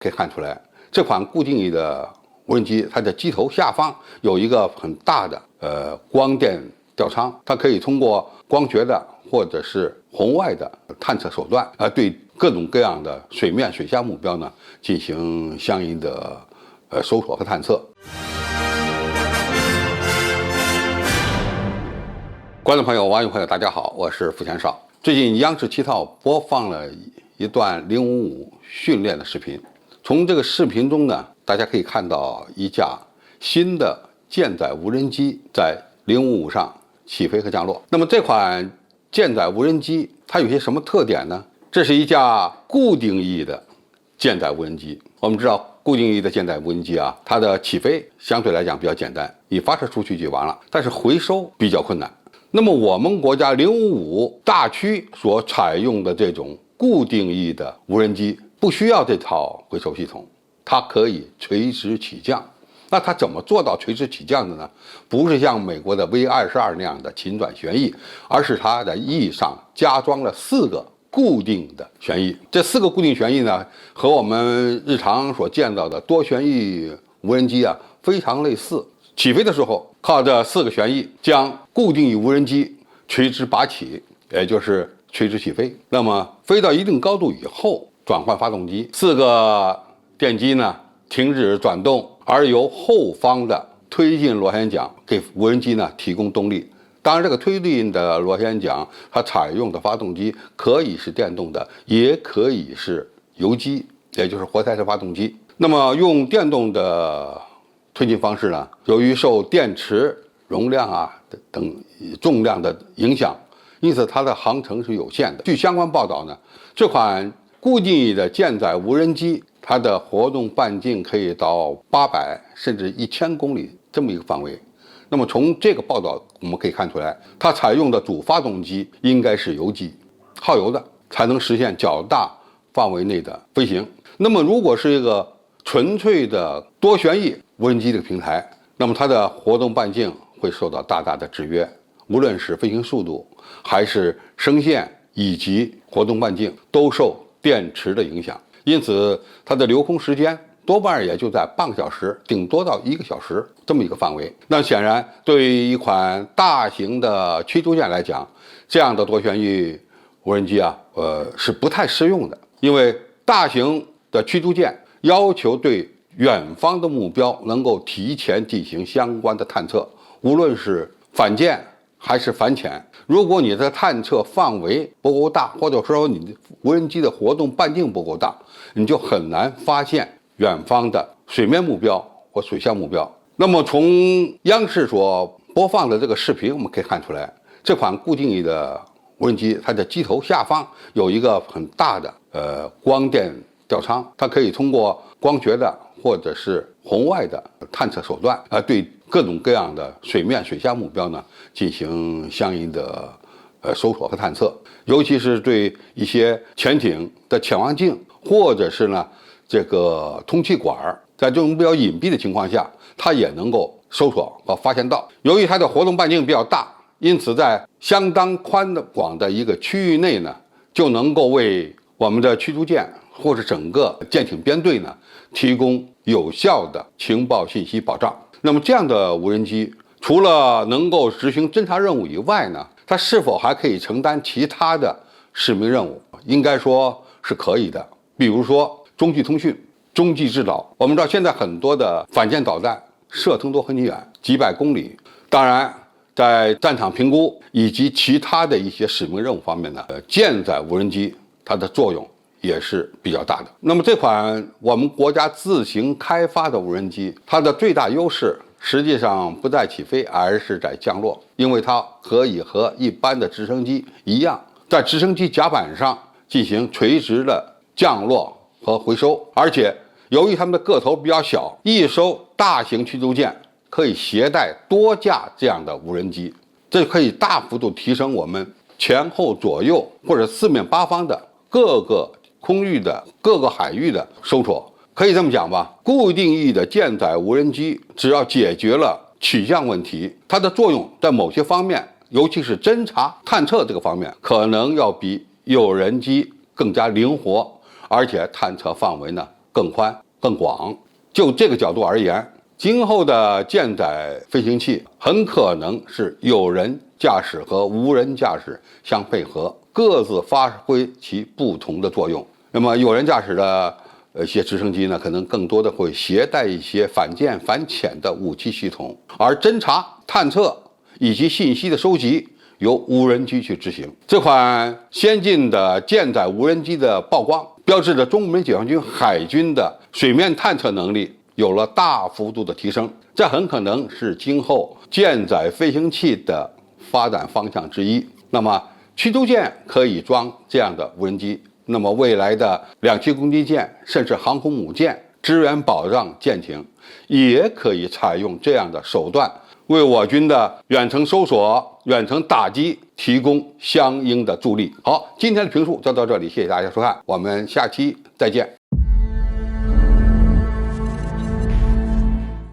可以看出来，这款固定翼的无人机，它的机头下方有一个很大的光电吊舱，它可以通过光学的或者是红外的探测手段，对各种各样的水面、水下目标呢进行相应的搜索和探测。观众朋友、网友朋友，大家好，我是付全少。最近央视7套播放了一段055训练的视频，从这个视频中呢，大家可以看到一架新的舰载无人机在055上起飞和降落。那么这款舰载无人机它有些什么特点呢？这是一架固定翼的舰载无人机。我们知道固定翼的舰载无人机它的起飞相对来讲比较简单，你发射出去就完了，但是回收比较困难。那么我们国家055大区所采用的这种固定翼的无人机不需要这套回收系统，它可以垂直起降。那它怎么做到垂直起降的呢？不是像美国的 V22那样的勤转旋翼，而是它的翼上加装了4个固定的旋翼。这4个固定旋翼呢，和我们日常所见到的多旋翼无人机非常类似。起飞的时候，靠这4个旋翼将固定翼无人机垂直拔起，也就是垂直起飞。那么飞到一定高度以后，转换发动机，4个电机呢停止转动，而由后方的推进螺旋桨给无人机呢提供动力。当然，这个推进的螺旋桨它采用的发动机可以是电动的，也可以是油机，也就是活塞式发动机。那么用电动的推进方式呢，由于受电池容量等重量的影响，因此它的航程是有限的。据相关报道呢，这款固定翼的舰载无人机，它的活动半径可以到800甚至1000公里这么一个范围。那么从这个报道我们可以看出来，它采用的主发动机应该是油机，耗油的，才能实现较大范围内的飞行。那么如果是一个纯粹的多旋翼无人机这个平台，那么它的活动半径会受到大大的制约，无论是飞行速度还是升限以及活动半径都受电池的影响，因此它的留空时间多半也就在半个小时，顶多到1个小时这么一个范围。那显然对于一款大型的驱逐舰来讲，这样的多旋翼无人机是不太适用的，因为大型的驱逐舰要求对远方的目标能够提前进行相关的探测，无论是反舰还是反潜。如果你的探测范围不够大，或者说你的无人机的活动半径不够大，你就很难发现远方的水面目标或水下目标。那么从央视所播放的这个视频我们可以看出来，这款固定翼的无人机它的机头下方有一个很大的光电吊舱，它可以通过光学的或者是红外的探测手段，对各种各样的水面、水下目标呢进行相应的搜索和探测，尤其是对一些潜艇的潜望镜或者是呢这个通气管，在这种比较隐蔽的情况下，它也能够搜索和发现到。由于它的活动半径比较大，因此在相当宽广的一个区域内呢，就能够为我们的驱逐舰或是整个舰艇编队呢提供有效的情报信息保障。那么这样的无人机除了能够执行侦察任务以外呢，它是否还可以承担其他的使命任务？应该说是可以的。比如说中距通讯、中继制导。我们知道现在很多的反舰导弹射程都很远，几百公里。当然在战场评估以及其他的一些使命任务方面呢，舰载无人机它的作用也是比较大的。那么这款我们国家自行开发的无人机，它的最大优势实际上不在起飞，而是在降落，因为它可以和一般的直升机一样，在直升机甲板上进行垂直的降落和回收。而且由于它们的个头比较小，一艘大型驱逐舰可以携带多架这样的无人机，这可以大幅度提升我们前后左右或者四面八方的各个空域的各个海域的搜索。可以这么讲吧，固定翼的舰载无人机只要解决了起降问题，它的作用在某些方面，尤其是侦察探测这个方面，可能要比有人机更加灵活，而且探测范围呢更更宽、更广。就这个角度而言，今后的舰载飞行器很可能是有人驾驶和无人驾驶相配合，各自发挥其不同的作用。那么有人驾驶的一些直升机呢，可能更多的会携带一些反舰反潜的武器系统，而侦察、探测以及信息的收集由无人机去执行。这款先进的舰载无人机的曝光，标志着中美解放军海军的水面探测能力有了大幅度的提升，这很可能是今后舰载飞行器的发展方向之一。那么驱逐舰可以装这样的无人机，那么未来的两栖攻击舰甚至航空母舰支援保障舰艇也可以采用这样的手段，为我军的远程搜索、远程打击提供相应的助力。好，今天的评述就到这里，谢谢大家收看，我们下期再见。